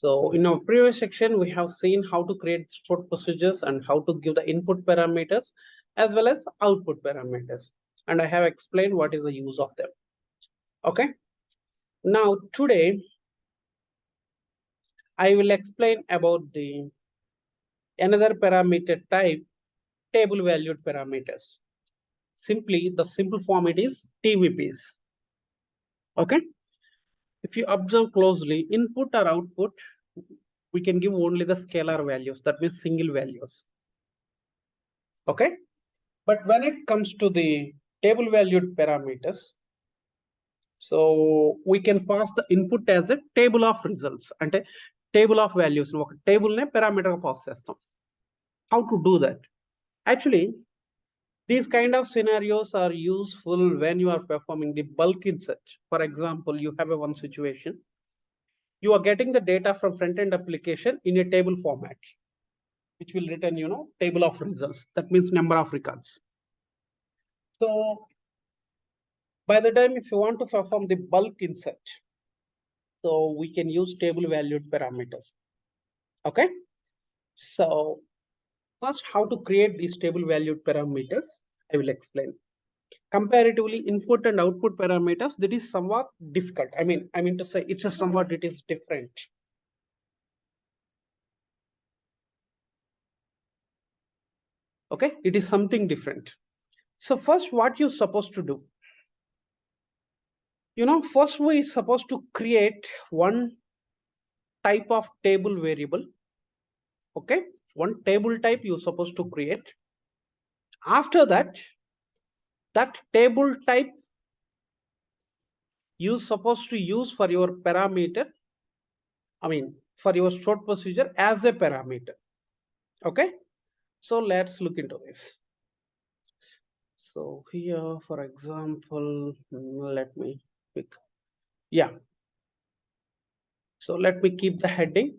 So in our previous section, we have seen how to create stored procedures and how to give the input parameters as well as output parameters. And I have explained what is the use of them. Okay. Now today, I will explain about the another parameter type, table valued parameters. Simply, the simple form it is TVPs. Okay. If you observe closely, input or output, we can give only the scalar values. That means single values. Okay. But when it comes to the table valued parameters, so we can pass the input as a table of results and a table of values. Table ne parameter pass chestam. How to do that? Actually, these kind of scenarios are useful when you are performing the bulk insert. For example, you have a one situation. You are getting the data from front-end application in a table format, which will return, table of results. That means number of records. So by the time if you want to perform the bulk insert, so we can use table valued parameters. Okay. So first, how to create these table valued parameters, I will explain. Comparatively, input and output parameters, that is somewhat difficult. I mean to say it's a somewhat it is different. Okay, it is something different. So first, what you're supposed to do, first we're supposed to create one type of table variable. Okay, one table type you're supposed to create. After that, that table type you're supposed to use for your parameter, for your stored procedure as a parameter. Okay, so let's look into this. So here, for example, let me pick, yeah. So let me keep the heading.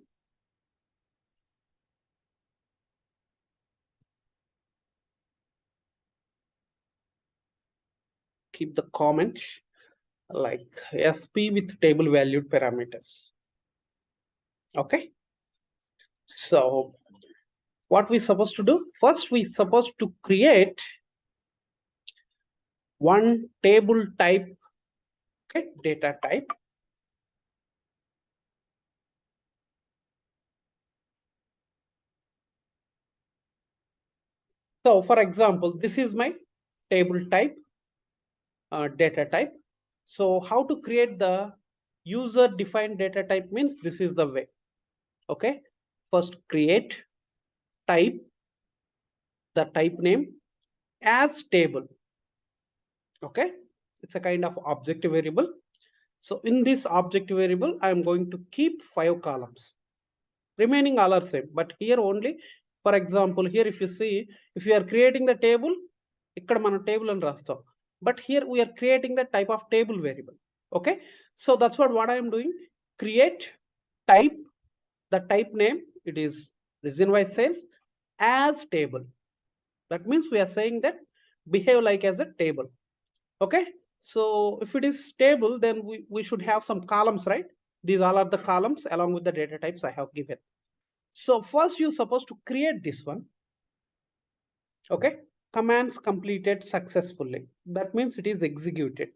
Keep the comment like SP with table valued parameters. Okay. So what we supposed to do? First, we supposed to create one table type, okay, data type. So for example, this is my table type, data type. So how to create the user defined data type means this is the way. Okay. First create type, the type name as table. Okay. It's a kind of object variable. So in this object variable, I am going to keep 5 columns. Remaining all are same, but here only, for example, here if you see, if you are creating the table, ikkada mana table and rastam. But here we are creating the type of table variable. Okay. So that's what I am doing. Create type, the type name, it is reason wise sales as table. That means we are saying that behave like as a table. Okay. So if it is table, then we should have some columns, right? These all are the columns along with the data types I have given. So first you're supposed to create this one. Okay. Commands completed successfully. That means it is executed.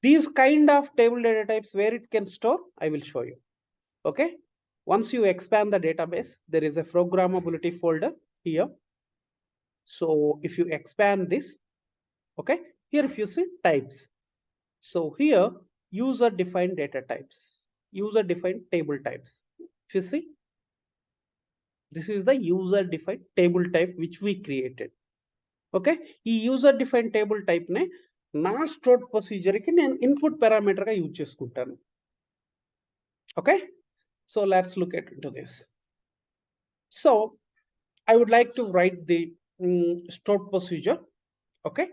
These kind of table data types where it can store, I will show you. Okay. Once you expand the database, there is a programmability folder here. So if you expand this, okay, here if you see types. So here user defined data types, user defined table types. If you see, this is the user defined table type which we created. Okay, ఈ user defined table type ne నా stored procedure ki నేను input parameter గా use చేసుకుంటాను. Okay, so let's look into this. So I would like to write the stored procedure. Okay,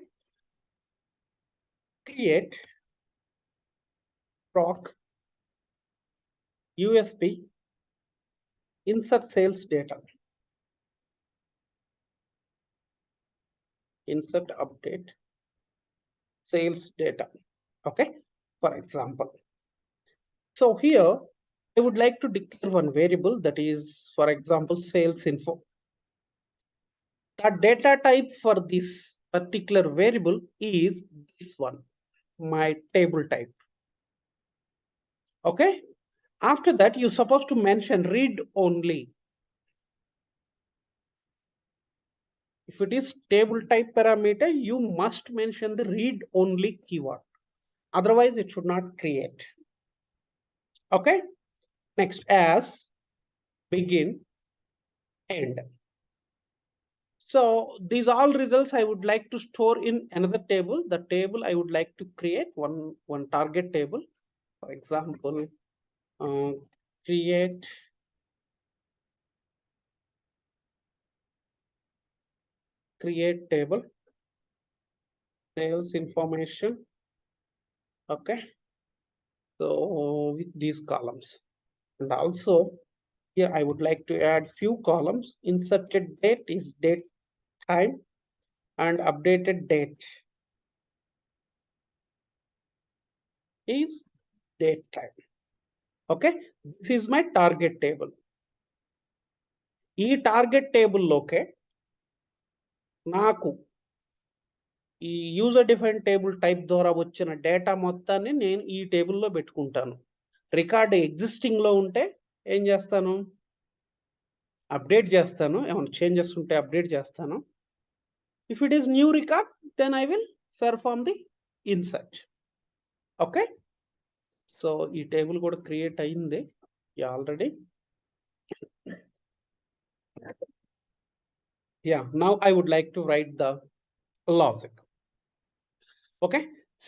create proc USP insert sales data, insert update sales data. Okay, for example. So here I would like to declare one variable that is, for example, sales info. The data type for this particular variable is this one, my table type. Okay. After that, you're supposed to mention read only. If it is table type parameter, you must mention the read only keyword. Otherwise, it should not create. Okay. Next, as begin, end. So these all results I would like to store in another table. The table I would like to create one target table. For example, uh, create table, sales information. Okay. So with these columns, and also here I would like to add few columns. Inserted date is date time, and updated date is date time. Okay. This is my target table. ఈ target టేబుల్లోకే నాకు ఈ user define table type ద్వారా వచ్చిన data మొత్తాన్ని నేను ఈ టేబుల్లో పెట్టుకుంటాను. రికార్డ్ ఎగ్జిస్టింగ్ లో ఉంటే ఏం చేస్తాను, అప్డేట్ చేస్తాను. ఏమైనా చేంజెస్ ఉంటే అప్డేట్ చేస్తాను. If it is new record, then I will perform the insert. Okay. So ఈ టేబుల్ కూడా క్రియేట్ అయింది already. Yeah, now I would like to write the logic. Okay,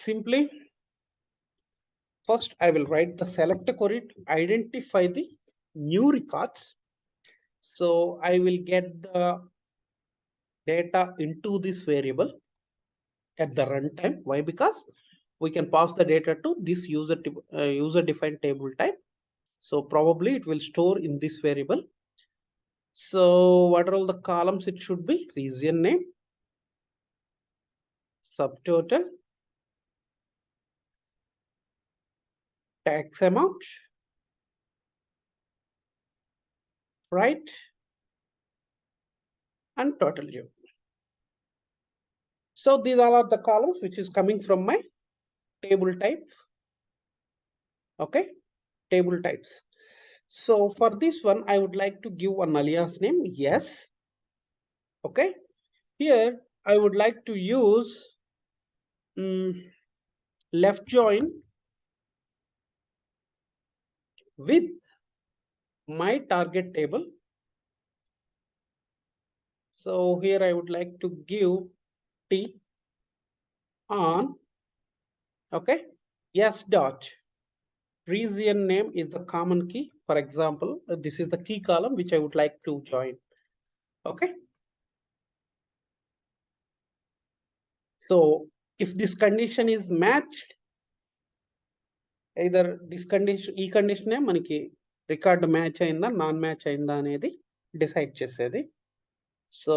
simply first I will write the select query to identify the new records. So I will get the data into this variable at the runtime. Why? Because we can pass the data to this user defined table type. So probably it will store in this variable. So what are all the columns it should be? Region name, subtotal, tax amount, right, and total due. So these all are the columns which is coming from my table type. Okay, table types. So for this one, I would like to give an alias name. Yes. Okay. Here I would like to use left join with my target table. So here I would like to give T on. Okay. Yes dot. Region name is the common key. For example, this is the key column which I would like to join. Okay. So if this condition is matched, either this condition, ఈ కండిషనే మనకి record match అయిందా non match అయిందా అనేది decide చేసేది. So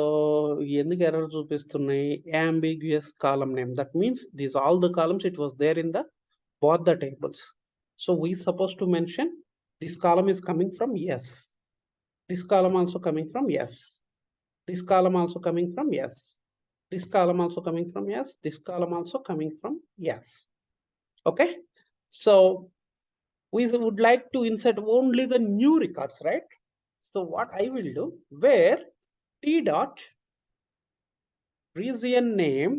ఎందుకు error చూపిస్తున్నాయి? ambiguous column name. That means these all the columns it was there in the both the tables. So we supposed to mention this column is coming from yes. This column also coming from yes. This column also coming from yes. This column also coming from yes. This column also coming from yes. Okay. So we would like to insert only the new records, right? So what I will do, where T dot region name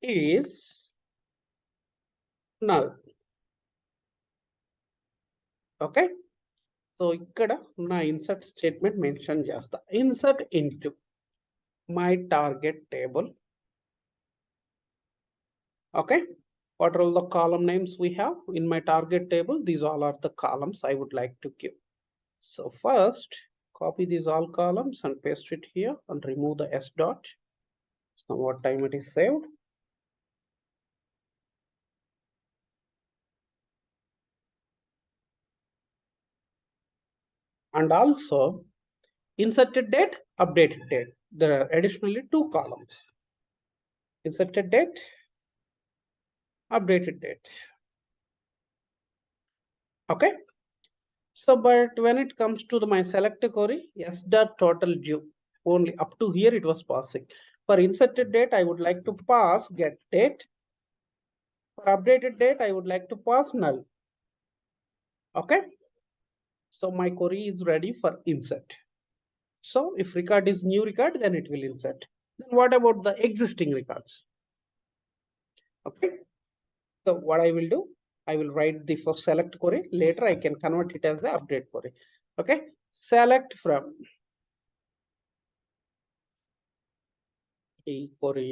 is null. Okay. So ikkada na insert statement mention chesta. Insert into my target table. Okay. What are all the column names we have in my target table? These all are the columns I would like to give. So first, copy these all columns and paste it here and remove the S dot. So what time it is saved? And also inserted date, updated date. There are additionally two columns. Inserted date, updated date. Okay. So, but when it comes to my select query, s dot total due, only up to here it was passing. For inserted date, I would like to pass get date. For updated date, I would like to pass null. Okay. So my query is ready for insert. So if record is new record, then it will insert. Then what about the existing records? Okay. So what I will do, I will write the first select query. Later I can convert it as the update query. Okay. Select from ఈ query.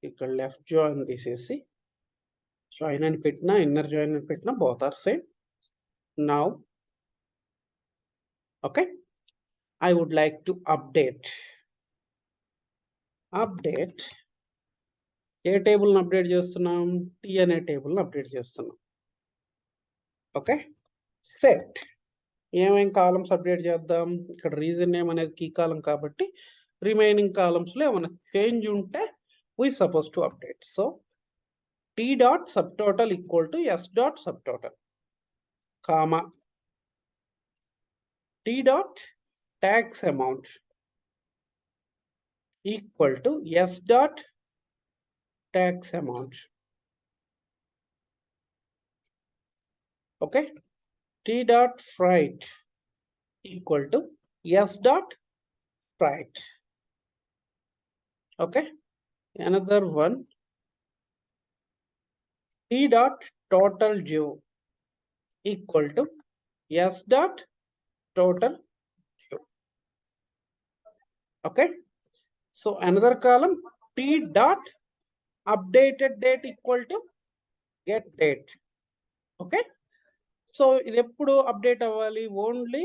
ఇక్కడ left join తీసేసి join అని పెట్టినా inner join అని పెట్టినా both are same. Now, okay, I would like to update A table ని update చేస్తున్నాం, tea అనే టేబుల్ ని అప్డేట్ చేస్తున్నాం. ఓకే, సెట్ ఏమేం కాలమ్స్ అప్డేట్ చేద్దాం, ఇక్కడ రీజన్ నేమ్ అనేది కీ కాలం కాబట్టి రిమైనింగ్ కాలమ్స్ లో ఏమైనా చేంజ్ ఉంటే we supposed to update. So t dot subtotal equal to s dot subtotal, comma t dot tax amount equal to s dot tax amount. Okay, t dot freight equal to s dot freight. Okay, another one, t dot total due equal to s dot total due. Okay, so another column, t dot updated date equal to get date. Okay, so ఇది ఎప్పుడు update అవ్వాలి, only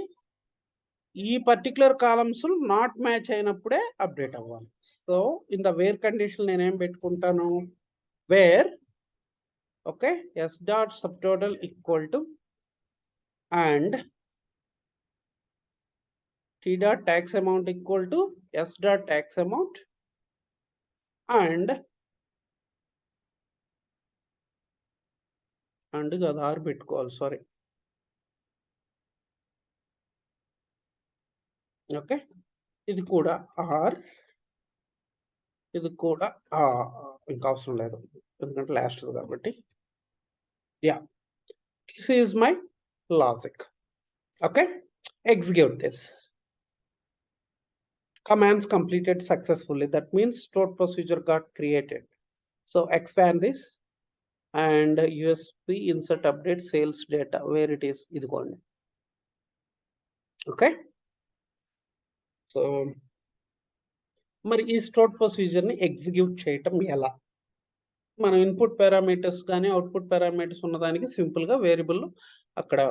ఈ particular columns not match అయినప్పుడే update అవ్వాలి. So in the where condition నేనేం పెట్టుకుంటాను, where okay s dot subtotal equal to and t dot tax amount equal to s dot tax amount and కాదు are పెట్టుకోవాలి, sorry. Okay, ఇది కూడా are, ఇది కూడా ఇంకా అవసరం లేదు ఎందుకంటే లాస్ట్ కాబట్టి. Yeah, this is my logic. Okay, execute this. Commands completed successfully. That means stored procedure got created. So expand this and usp insert update sales data where it is idigondi. Okay, so మరి ఈ stored procedure ని execute చేయటం ఎలా, మనం input parameters కానీ output parameters ఉన్నదానికి simple గా variable అక్కడ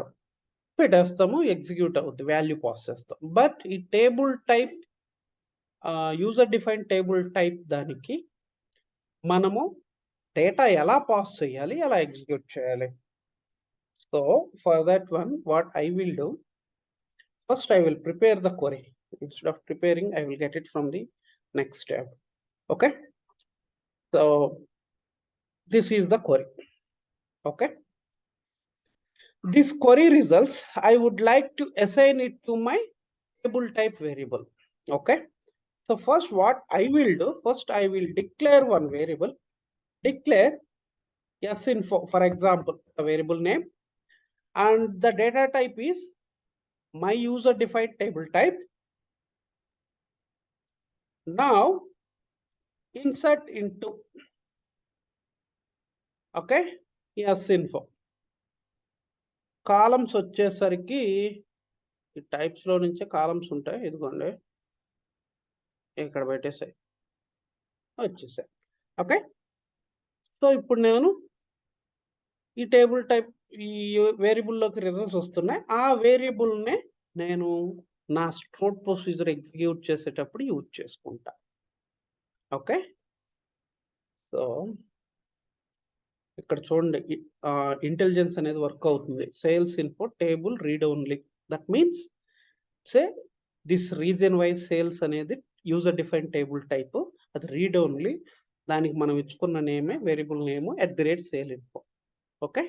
పెట్టేస్తాము, ఎగ్జిక్యూట్ అవుతుంది, వాల్యూ పాస్ చేస్తాం. బట్ ఈ table type user define table type దానికి మనము డేటా ఎలా పాస్ చేయాలి, ఎలా ఎగ్జిక్యూట్ చేయాలి. So for that one what I will do, first I will prepare the query. Instead of preparing, I will get it from the next tab. Okay, so this is the query. Okay, this query results I would like to assign it to my table type variable. Okay, so first what I will do, first I will declare one variable, declare sinfo, for example the variable name, and the data type is my user defined table type. Now insert into okay sinfo, columns వచ్చేసరికి ఈ types లో నుంచే columns ఉంటాయి, ఇదిగోండి ఇక్కడ పెట్టేసాయి వచ్చేసాయి. Okay, so ఇప్పుడు నేను ఈ టేబుల్ టైప్ ఈ వేరియబుల్లోకి రిజల్ట్స్ వస్తున్నాయి, ఆ వేరియబుల్నే నేను నా స్టోర్ ప్రొసీజర్ ఎగ్జిక్యూట్ చేసేటప్పుడు యూజ్ చేసుకుంటా. ఓకే, సో ఇక్కడ చూడండి ఇంటెలిజెన్స్ అనేది వర్క్ అవుతుంది. Sales info table read only, that means say this region wise sales అనేది యూజర్ డిఫైన్ టేబుల్ టైప్, అది రీడ్ ఓన్లీ, దానికి మనం ఇచ్చుకున్న నేమే variable name @sale info. Okay,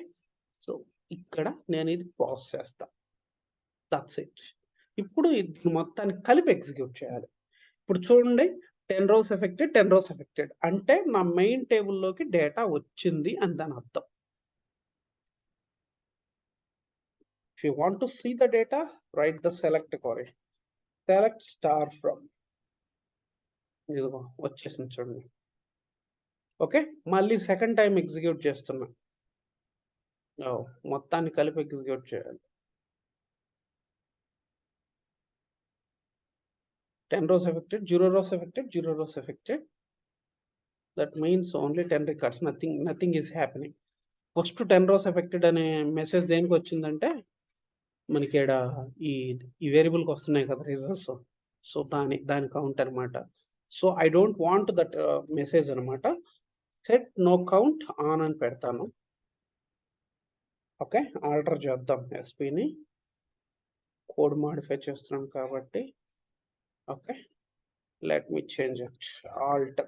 so ఇక్కడ నేను ఇది పాజ్ చేస్తా. That's it. ఇప్పుడు ఇది మొత్తాన్ని కలిపి ఎగ్జిక్యూట్ చేయాలి. ఇప్పుడు చూడండి 10 రోస్ ఎఫెక్టెడ్, 10 రోస్ ఎఫెక్టెడ్ అంటే నా మెయిన్ టేబుల్లోకి డేటా వచ్చింది అని దాని అర్థం. If you want to see the data, write the select query. Select star from. ఇదిగో వచ్చేసింది చూడండి. ఓకే, మళ్ళీ సెకండ్ టైం ఎగ్జిక్యూట్ చేస్తున్నా. మొత్తాన్ని కలిపి ఎగ్జిక్యూట్ చేయాలి. 10 rows affected, 0 rows affected, 0 rows affected. That means only 10 records, nothing is happening. First 10 rows affected అనే message దేనికి వచ్చిందంటే మనకి ఇక్కడ ఈ వేరియబుల్కి వస్తున్నాయి కదా రిజల్ట్స్. సో దాని కౌంట్ అనమాట. So I don't want that message అనమాట. సెట్ నో కౌంట్ ఆన్ అని పెడతాను. ఓకే, ఆల్టర్ చేద్దాం. ఎస్పీని కోడ్ మాడిఫై చేస్తున్నాం కాబట్టి okay, let me change it. Alt.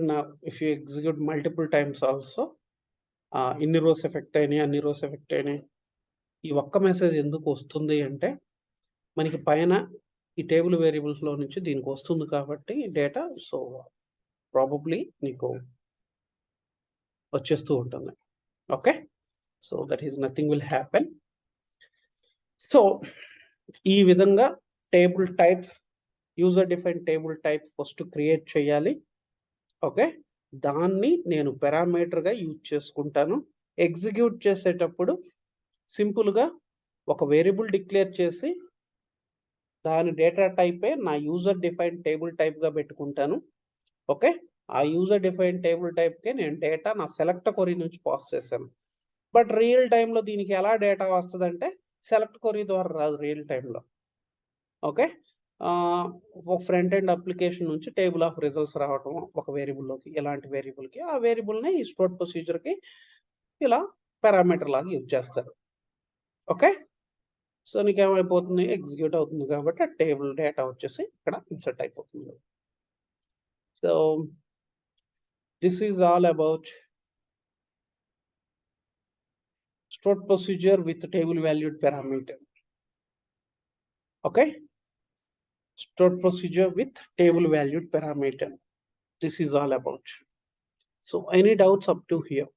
Now if you execute multiple times also ఇన్ని రోస్ ఎఫెక్ట్ అయినాయి, అన్ని రోస్ ఎఫెక్ట్ అయినాయి. ఈ ఒక్క మెసేజ్ ఎందుకు వస్తుంది అంటే మనకి పైన ఈ టేబుల్ వేరియబుల్స్ లో నుంచి దీనికి వస్తుంది కాబట్టి డేటా. సో ప్రాబబ్లీ నీకు వచ్చేస్తూ ఉంటుంది. Okay, so that is nothing will happen. So ఈ విధంగా table type, user define table type first create చేయాలి. ఓకే, దాన్ని నేను పారామీటర్గా యూజ్ చేసుకుంటాను. ఎగ్జిక్యూట్ చేసేటప్పుడు సింపుల్గా ఒక వేరియబుల్ డిక్లేర్ చేసి దాని డేటా టైపే నా యూజర్ డిఫైన్ టేబుల్ టైప్గా పెట్టుకుంటాను. ఓకే, ఆ యూజర్ డిఫైన్ టేబుల్ టైప్కే నేను డేటా నా సెలెక్ట్ క్వరీ నుంచి పాస్ చేశాను. బట్ రియల్ టైంలో దీనికి ఎలా డేటా వస్తుందంటే సెలెక్ట్ క్వరీ ద్వారా రాదు రియల్ టైంలో. ఓకే, ఒక ఫ్రంట్ ఎండ్ అప్లికేషన్ నుంచి టేబుల్ ఆఫ్ రిజల్ట్స్ రావటం ఒక వేరియబుల్లోకి, ఎలాంటి వేరియబుల్కి ఆ వేరియబుల్ని ఈ స్టోర్ ప్రొసీజర్కి ఇలా పారామీటర్ లాగా యూజ్ చేస్తారు. ఓకే, సో నీకు ఏమైపోతుంది, ఎగ్జిక్యూట్ అవుతుంది కాబట్టి ఆ టేబుల్ డేటా వచ్చేసి ఇక్కడ ఇన్సర్ట్ అయిపోతుంది. So this is all about stored procedure with table valued parameter. Okay, stored procedure with table valued parameter. This is all about. So any doubts up to here?